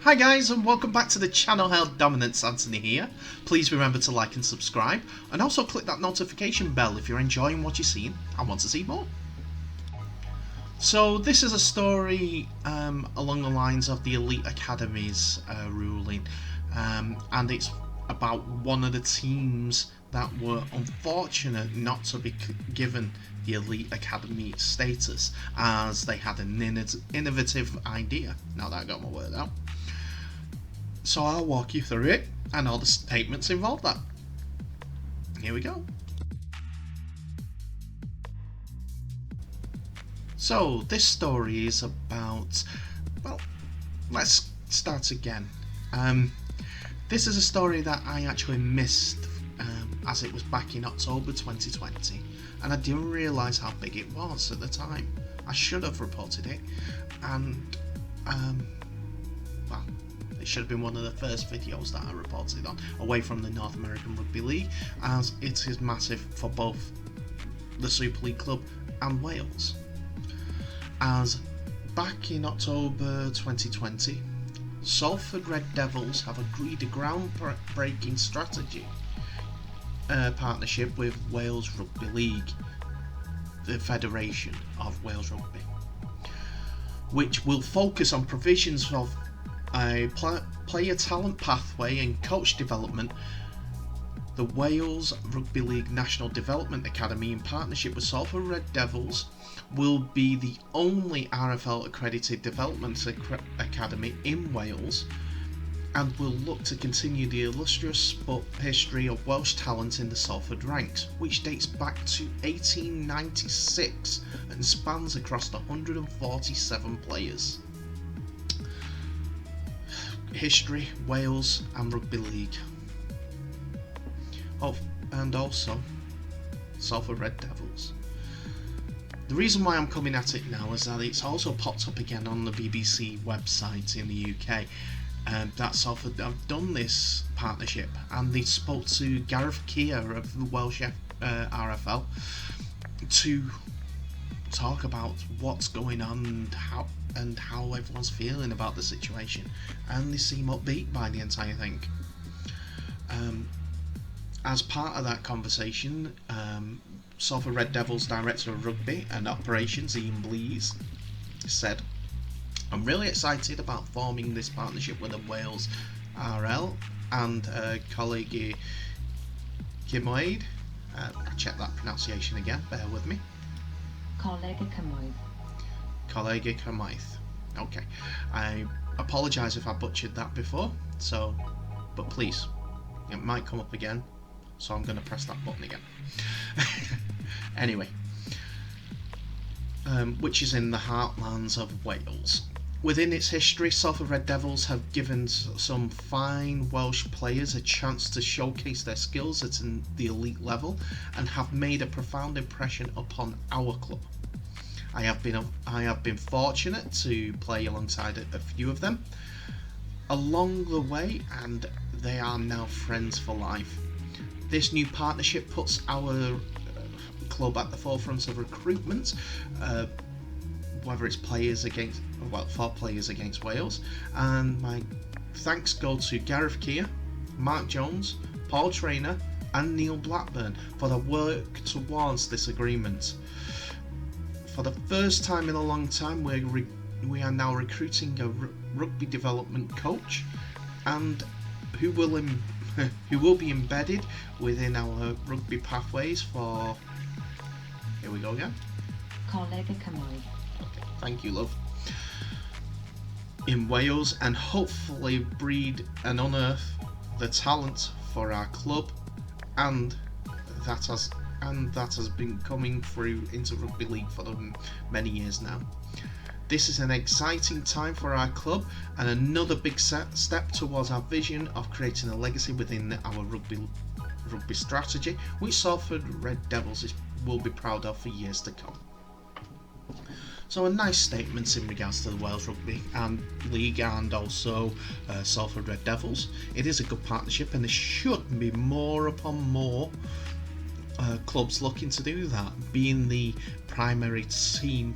Hi guys, and welcome back to the channel. Held Dominance. Anthony here. Please remember to like and subscribe, and also click that notification bell if you're enjoying what you're seeing and want to see more. So this is a story along the lines of the Elite Academies ruling, and it's about one of the teams that were unfortunate not to be given the Elite Academy status, as they had an innovative idea. Now that I got my word out. So I'll walk you through it and all the statements involved that. Here we go. So this story is about, well, let's start again. This is a story that I actually missed as it was back in October 2020, and I didn't realise how big it was at the time. I should have reported it, and well, it should have been one of the first videos that I reported on, away from the North American Rugby League, as it is massive for both the Super League club and Wales. As back in October 2020, Salford Red Devils have agreed a groundbreaking strategy partnership with Wales Rugby League, the Federation of Wales Rugby, which will focus on provisions of a player talent pathway and coach development. The Wales Rugby League National Development Academy, in partnership with Salford Red Devils, will be the only RFL accredited development academy in Wales, and will look to continue the illustrious history of Welsh talent in the Salford ranks, which dates back to 1896 and spans across 147 players. History, Wales and Rugby League. Oh, and also Salford Red Devils. The reason why I'm coming at it now is that it's also popped up again on the BBC website in the UK. That Salford have done this partnership, and they spoke to Gareth Keir of the Welsh RFL to talk about what's going on and how everyone's feeling about the situation, and they seem upbeat by the entire thing. As part of that conversation, Salford Red Devils Director of Rugby and Operations, Ian Blease, said, "I'm really excited about forming this partnership with the Wales RL and colleague Cymoedd." I'll check that pronunciation again, bear with me. Colleague Cymoedd. Okay. I apologise if I butchered that before, but please, it might come up again, so I'm going to press that button again. Anyway, which is in the heartlands of Wales. Within its history, Salford Red Devils have given some fine Welsh players a chance to showcase their skills at the elite level, and have made a profound impression upon our club. I have been fortunate to play alongside a few of them along the way, and they are now friends for life. This new partnership puts our club at the forefront of recruitment, whether it's for players against Wales, and my thanks go to Gareth Keir, Mark Jones, Paul Traynor and Neil Blackburn for their work towards this agreement. For the first time in a long time, we are now recruiting a rugby development coach, and who will be embedded within our rugby pathways for, here we go again, Colleague Cymoedd. Okay, thank you, love. In Wales, and hopefully breed and unearth the talent for our club, and that has been coming through into rugby league for many years now. This is an exciting time for our club, and another big step towards our vision of creating a legacy within our rugby strategy, which Salford Red Devils will be proud of for years to come. So a nice statement in regards to the Wales Rugby League and also Salford Red Devils. It is a good partnership, and there should be more upon more clubs looking to do that, being the primary team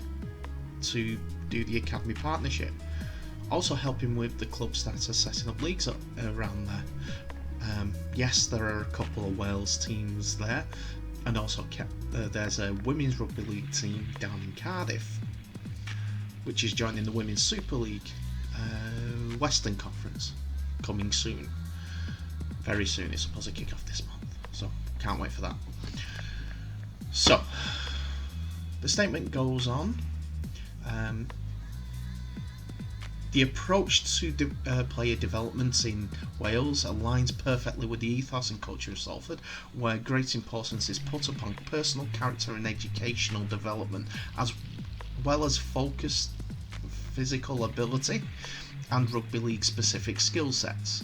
to do the academy partnership. also helping with the club status, setting up leagues around there. Yes, there are a couple of Wales teams there, and also there's a women's rugby league team down in Cardiff, which is joining the Women's Super League Western Conference, coming soon. Very soon. It's supposed to kick off this month, so can't wait for that. So, the statement goes on. The approach to player development in Wales aligns perfectly with the ethos and culture of Salford, where great importance is put upon personal character and educational development, as well as focused physical ability and rugby league specific skill sets.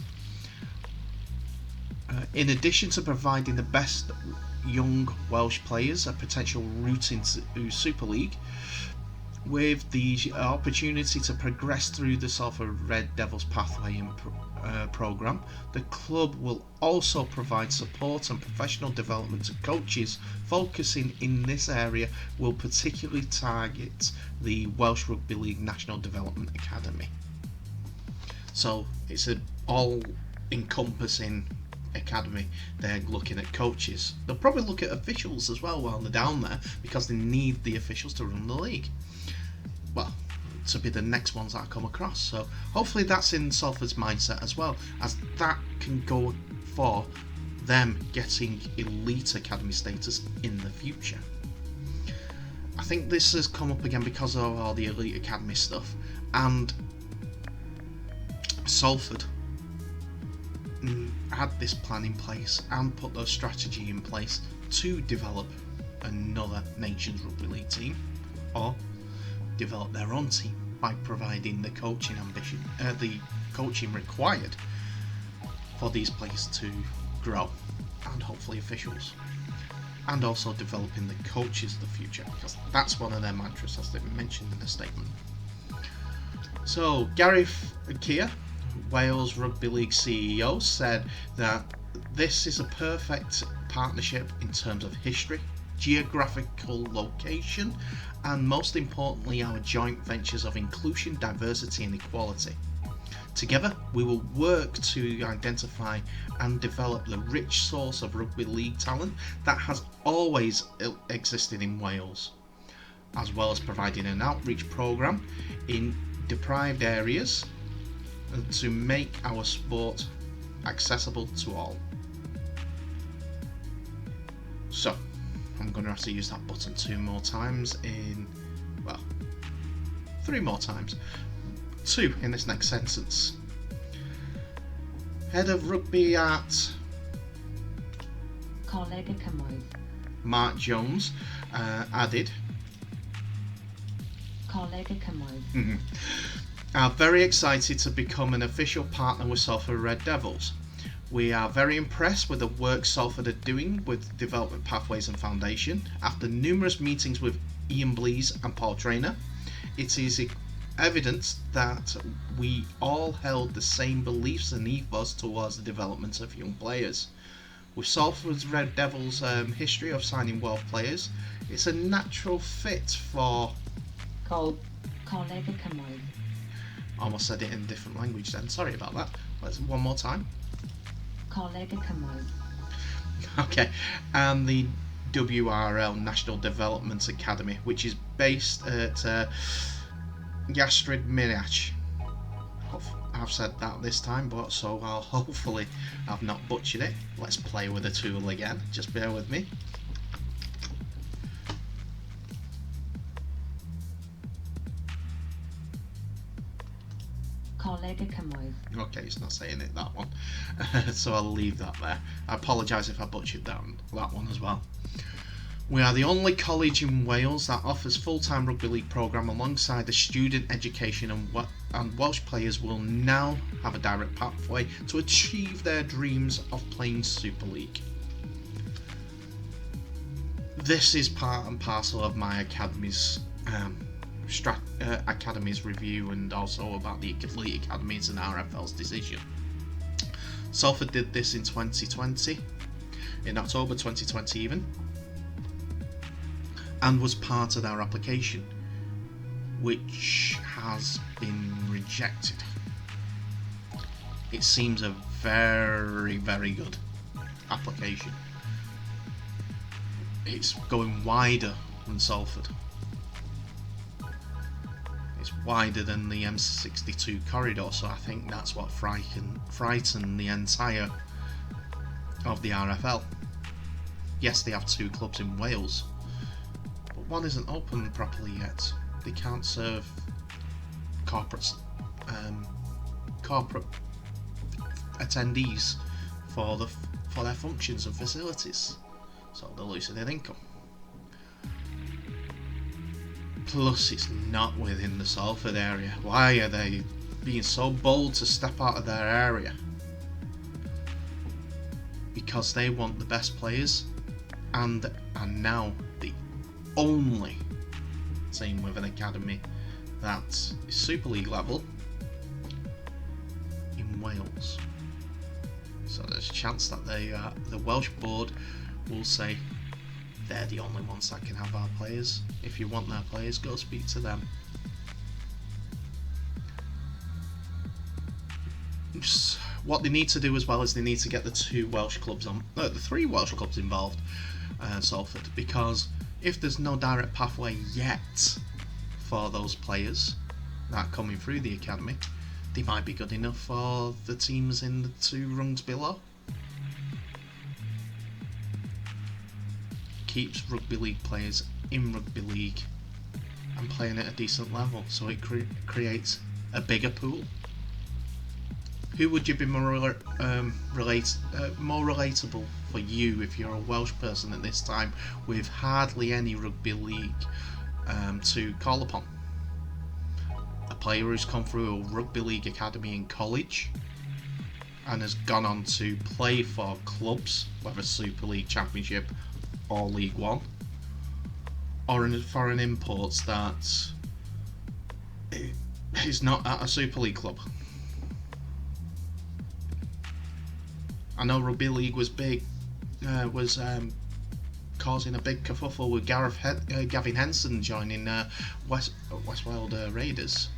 In addition to providing the best young Welsh players a potential route into Super League, with the opportunity to progress through the Salford Red Devils pathway and programme, the club will also provide support and professional development to coaches. Focusing in this area will particularly target the Welsh Rugby League National Development Academy. So it's an all-encompassing academy. They're looking at coaches. They'll probably look at officials as well while they're down there, because they need the officials to run the league. Well, to be the next ones that I come across. So hopefully that's in Salford's mindset as well, as that can go for them getting Elite Academy status in the future. I think this has come up again because of all the Elite Academy stuff, and Salford had this plan in place and put their strategy in place to develop another Nations Rugby League team, or develop their own team by providing the coaching required for these players to grow, and hopefully officials, and also developing the coaches of the future, because that's one of their mantras, as they mentioned in the statement. So Gareth Keir, Wales Rugby League CEO, said that this is a perfect partnership in terms of history, geographical location, and most importantly our joint ventures of inclusion, diversity and equality. Together we will work to identify and develop the rich source of rugby league talent that has always existed in Wales, as well as providing an outreach programme in deprived areas to make our sport accessible to all. So I'm going to have to use that button 2 more times three more times. 2 in this next sentence. Head of rugby at Colega Cymoedd. Mark Jones added, Colega Cymoedd. Are very excited to become an official partner with Salford Red Devils. We are very impressed with the work Salford are doing with Development Pathways and Foundation. After numerous meetings with Ian Blease and Paul Traynor, it is evident that we all held the same beliefs and ethos towards the development of young players. With Salford's Red Devils' history of signing Welsh players, it's a natural fit for... Colega Cymoedd. Almost said it in a different language then, sorry about that. Let's one more time. Colega Cymoedd. Okay, and the WRL National Development Academy, which is based at Ystrad Mirach. I've said that this time, but so I'll hopefully I've not butchered it. Let's play with the tool again, just bear with me. Colega Cymoedd. Okay, it's not saying it, that one. So I'll leave that there. I apologise if I butchered that one as well. We are the only college in Wales that offers full-time rugby league programme alongside the student education, and Welsh players will now have a direct pathway to achieve their dreams of playing Super League. This is part and parcel of my Academy's Academies review, and also about the Elite Academies and RFL's decision. Salford did this in 2020, in October 2020 even, and was part of our application, which has been been rejected. It seems a very, very good application. It's going wider than Salford. It's wider than the M62 corridor, so I think that's what frightened the entire of the RFL. Yes, they have 2 clubs in Wales, but one isn't open properly yet. They can't serve corporate attendees for their functions and facilities, so they're losing their income. Plus, it's not within the Salford area. Why are they being so bold to step out of their area? Because they want the best players, and are now the only team with an academy that is Super League level in Wales. So there's a chance that the Welsh board will say they're the only ones that can have our players. If you want their players, go speak to them. What they need to do as well is they need to get the 3 Welsh clubs involved, Salford, because if there's no direct pathway yet for those players that are coming through the academy, they might be good enough for the teams in the 2 rungs below. Keeps rugby league players in rugby league and playing at a decent level, so it creates a bigger pool. Who would you be more relatable for you if you're a Welsh person at this time with hardly any rugby league to call upon? A player who's come through a rugby league academy in college and has gone on to play for clubs, whether Super League, Championship or League One, or a foreign import that is not at a Super League club. I know rugby league was causing a big kerfuffle with Gavin Henson joining Westfield Raiders.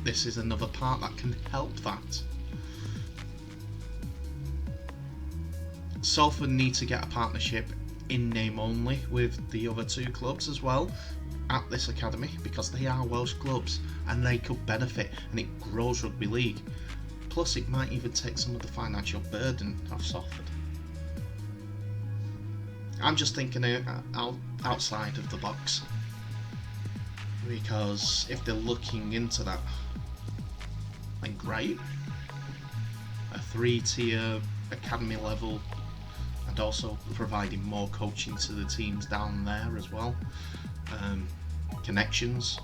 This is another part that can help that. Salford need to get a partnership in name only with the other 2 clubs as well at this academy, because they are Welsh clubs and they could benefit, and it grows rugby league. Plus, it might even take some of the financial burden off Salford. I'm just thinking outside of the box, because if they're looking into that, then great. A 3-tier academy level, and also providing more coaching to the teams down there as well, connections,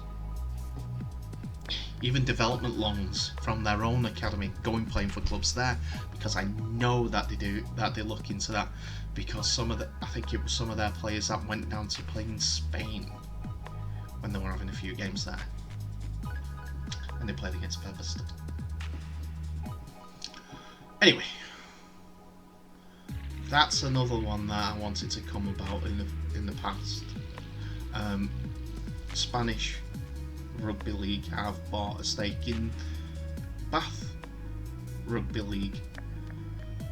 even development loans from their own academy, going playing for clubs there, because I know that they look into that, because I think it was some of their players that went down to play in Spain when they were having a few games there, and they played against Featherstone. Anyway, that's another one that I wanted to come about in the past. Spanish Rugby League have bought a stake in Bath Rugby League,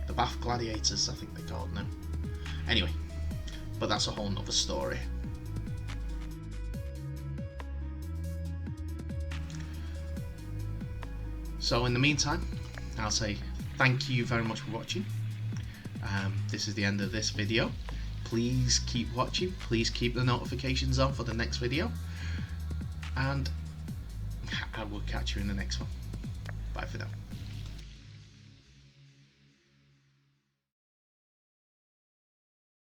the Bath Gladiators, I think they're called now. Anyway, but that's a whole nother story. So in the meantime, I'll say thank you very much for watching. This is the end of this video. Please keep watching, please keep the notifications on for the next video, and I will catch you in the next one. Bye for now.